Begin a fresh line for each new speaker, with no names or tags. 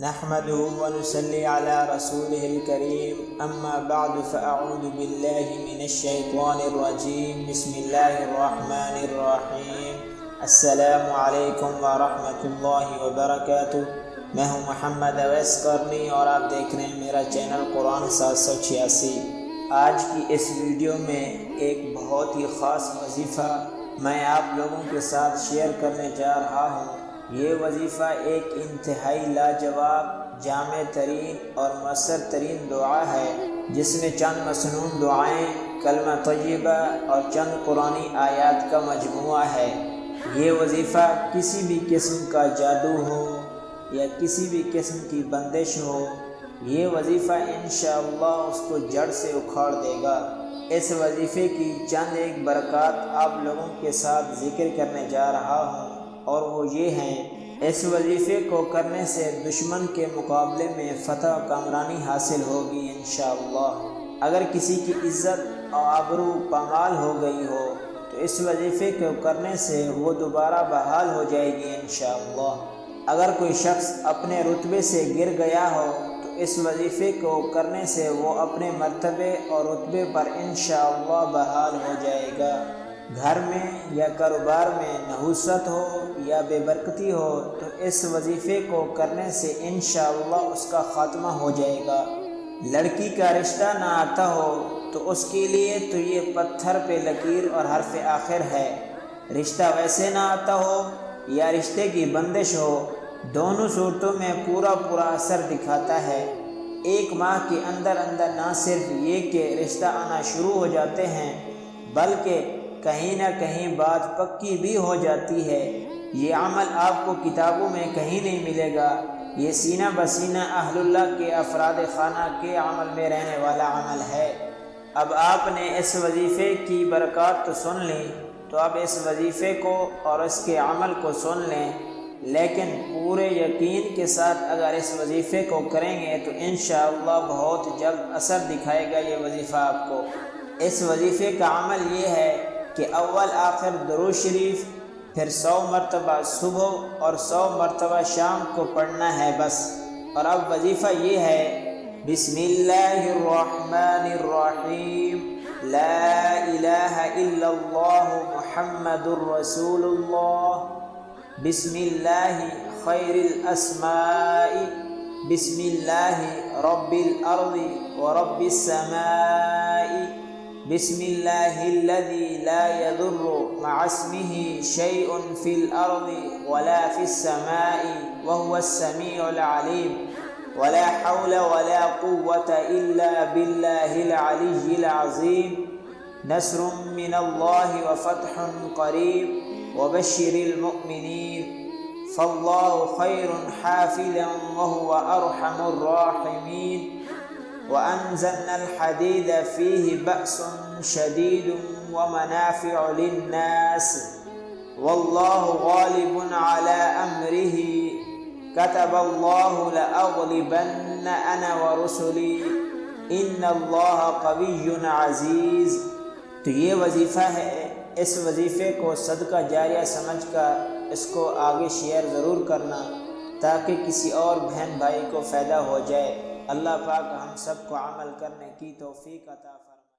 نحمده ونصلي على رسوله الكريم اما بعد فاعوذ بالله من الشيطان الرجيم بسم الله الرحمن الرحيم السلام علیکم ورحمۃ اللہ وبرکاتہ۔ میں ہوں محمد اویس کرنی اور آپ دیکھ رہے ہیں میرا چینل قرآن 786۔ آج کی اس ویڈیو میں ایک بہت ہی خاص وظیفہ میں آپ لوگوں کے ساتھ شیئر کرنے جا رہا ہوں۔ یہ وظیفہ ایک انتہائی لاجواب، جامع ترین اور مؤثر ترین دعا ہے، جس میں چند مسنون دعائیں، کلمہ طیبہ اور چند قرآنی آیات کا مجموعہ ہے۔ یہ وظیفہ کسی بھی قسم کا جادو ہو یا کسی بھی قسم کی بندش ہو، یہ وظیفہ انشاءاللہ اس کو جڑ سے اکھاڑ دے گا۔ اس وظیفے کی چند ایک برکات آپ لوگوں کے ساتھ ذکر کرنے جا رہا ہوں، اور وہ یہ ہیں: اس وظیفے کو کرنے سے دشمن کے مقابلے میں فتح و کامرانی حاصل ہوگی انشاءاللہ۔ اگر کسی کی عزت اور آبرو پامال ہو گئی ہو تو اس وظیفے کو کرنے سے وہ دوبارہ بحال ہو جائے گی انشاءاللہ۔ اگر کوئی شخص اپنے رتبے سے گر گیا ہو تو اس وظیفے کو کرنے سے وہ اپنے مرتبے اور رتبے پر انشاءاللہ بحال ہو جائے گا۔ گھر میں یا کاروبار میں نحوست ہو یا بے برکتی ہو تو اس وظیفے کو کرنے سے انشاءاللہ اس کا خاتمہ ہو جائے گا۔ لڑکی کا رشتہ نہ آتا ہو تو اس کے لیے تو یہ پتھر پہ لکیر اور حرف آخر ہے۔ رشتہ ویسے نہ آتا ہو یا رشتے کی بندش ہو، دونوں صورتوں میں پورا اثر دکھاتا ہے۔ ایک ماہ کے اندر نہ صرف یہ کہ رشتہ آنا شروع ہو جاتے ہیں، بلکہ کہیں نہ کہیں بات پکی بھی ہو جاتی ہے۔ یہ عمل آپ کو کتابوں میں کہیں نہیں ملے گا۔ یہ سینہ بسینہ اہل اللہ کے افراد خانہ کے عمل میں رہنے والا عمل ہے۔ اب آپ نے اس وظیفے کی برکات تو سن لی، تو اب اس وظیفے کو اور اس کے عمل کو سن لیں، لیکن پورے یقین کے ساتھ اگر اس وظیفے کو کریں گے تو انشاءاللہ بہت جلد اثر دکھائے گا یہ وظیفہ آپ کو۔ اس وظیفے کا عمل یہ ہے کہ اول آخر درود شریف، پھر 100 مرتبہ صبح اور 100 مرتبہ شام کو پڑھنا ہے بس۔ اور اب وظیفہ یہ ہے: بسم اللہ الرحمن الرحیم، لا الہ الا اللہ محمد الرسول اللہ، بسم اللہ خیر الاسماء، بسم اللہ رب الارض ورب السماء، بسم اللہ الذی لا يضر مع اسمه شیء فی الارض ولا فی السماء وهو السمیع العلیم، ولا حول ولا قوة الا باللہ العلی العظیم، نصر من اللہ وفتح قریب وبشر المؤمنین، فاللہ خیر حافظا وهو ارحم الراحمین، وأنزلنا الحديد فيه بأس شديد ومنافع للناس والله غالب على أمره كتب الله لأغلبن أنا ورسلي إن الله قوي عزيز۔ تو یہ وظیفہ ہے، اس وظیفے کو صدقہ جاریہ سمجھ کر اس کو آگے شیئر ضرور کرنا، تاکہ کسی اور بہن بھائی کو فائدہ ہو جائے۔ اللہ پاک ہم سب کو عمل کرنے کی توفیق عطا فرمائے۔